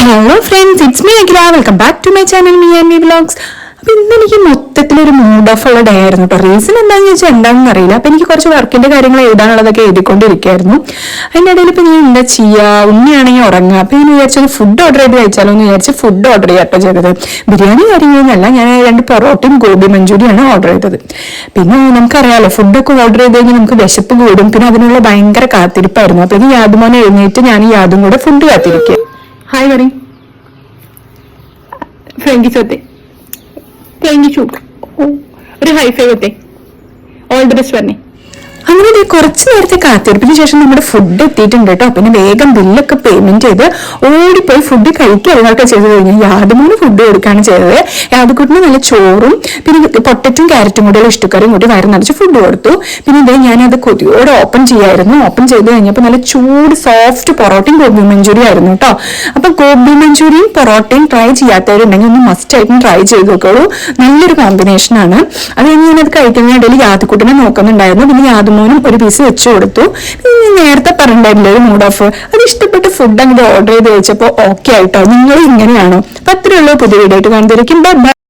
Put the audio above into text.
Hello friends, it's me Akhila. Welcome back to my channel me and me vlogs. അപ്പൊ ഇന്ന് എനിക്ക് മൊത്തത്തിലൊരു mood off ഉള്ള ഡേ ആയിരുന്നു കേട്ടോ. റീസൺ എന്താണെന്ന് ചോദിച്ചാൽ എന്താണെന്ന് അറിയില്ല. അപ്പൊ എനിക്ക് കുറച്ച് വർക്കിന്റെ കാര്യങ്ങൾ എഴുതാനുള്ളതൊക്കെ എഴുതിക്കൊണ്ടിരിക്കുകയായിരുന്നു. അതിൻ്റെ ഇടയിൽ ഇപ്പൊ ഞാൻ എന്താ ചെയ്യുക, ഉണ്ണിയാണെങ്കിൽ ഉറങ്ങുക. അപ്പൊ ഞാൻ വിചാരിച്ചത് ഫുഡ് ഓർഡർ ചെയ്ത് കഴിച്ചാലോ എന്ന് വിചാരിച്ച് ഫുഡ് ഓർഡർ ചെയ്യാട്ടോ ചെയ്തത്. ബിരിയാണി കാര്യങ്ങളൊന്നുമല്ല, ഞാൻ 2 പൊറോട്ടയും ഗോബി മഞ്ചൂരിയാണ് ഓർഡർ ചെയ്തത്. പിന്നെ നമുക്കറിയാലോ, ഫുഡൊക്കെ ഓർഡർ ചെയ്ത് കഴിഞ്ഞാൽ നമുക്ക് വിശപ്പ് കൂടും. പിന്നെ അതിനുള്ള ഭയങ്കര കാത്തിരിപ്പായിരുന്നു. അപ്പൊ ഇത് യാദുമോനെ എഴുന്നേറ്റ് ഞാൻ യാതും കൂടെ ഫുഡ് കാത്തിരിക്കുക. ഹായ് പറയും ഫ്രങ്കി സോത്തെ ഫ്രങ്കി ഷൂട്ട് ഒരു ഹൈഫൈ കൊത്തെ ഓൾ ദി ബെസ്റ്റ് പറഞ്ഞേ. അങ്ങനെ കുറച്ച് നേരത്തെ കാത്തിരിപ്പിന് ശേഷം നമ്മുടെ ഫുഡ് എത്തിയിട്ടുണ്ട് കേട്ടോ. പിന്നെ വേഗം ബില്ലൊക്കെ പേയ്മെന്റ് ചെയ്ത് ഓടിപ്പോയി ഫുഡ് കഴിക്കുകയൊക്കെ ചെയ്ത് കഴിഞ്ഞാൽ യാദുമോന് ഫുഡ് കൊടുക്കുകയാണ് ചെയ്തത്. യാദുക്കുട്ടിന് നല്ല ചോറും പിന്നെ പൊട്ടറ്റും ക്യാരറ്റും കൂടെ ഇഷ്ടക്കറിയും കൂടി വയറ് നിറച്ച് ഫുഡ് കൊടുത്തു. പിന്നെ ഇതേ ഞാനത് കൊതിയോടെ ഓപ്പൺ ചെയ്യായിരുന്നു. ഓപ്പൺ ചെയ്ത് കഴിഞ്ഞപ്പോൾ നല്ല ചൂട് സോഫ്റ്റ് പൊറോട്ടയും ഗോബി മഞ്ചൂരിയും ആയിരുന്നു കേട്ടോ. അപ്പൊ ഗോബി മഞ്ചൂരിയും പൊറോട്ടയും ട്രൈ ചെയ്യാത്തവരുണ്ടെങ്കിൽ ഒന്ന് മസ്റ്റ് ആയിട്ടും ട്രൈ ചെയ്ത് നോക്കുള്ളൂ. നല്ലൊരു കോമ്പിനേഷൻ ആണ്. അത് കഴിഞ്ഞ് ഞാനത് കഴിക്കുന്നതിനിടയിൽ യാദുക്കുട്ടിനെ നോക്കുന്നുണ്ടായിരുന്നു. പിന്നെ യാദുമോനും ഒരു പീസ് വെച്ചു കൊടുത്തു. നേരത്തെ പറഞ്ഞിട്ടുണ്ടായിരുന്നില്ല ഒരു മൂഡ് ഓഫ്, അത് ഇഷ്ടപ്പെട്ട ഫുഡ് അങ്ങോട്ട് ഓർഡർ ചെയ്ത് കഴിച്ചപ്പോൾ ഓക്കെ ആയിട്ടോ. നിങ്ങൾ ഇങ്ങനെയാണോ? അപ്പൊ അത്രയുള്ളൂ. പുതിയ വീഡിയോ ആയിട്ട് കാണുന്നതായിരിക്കും. Bye bye.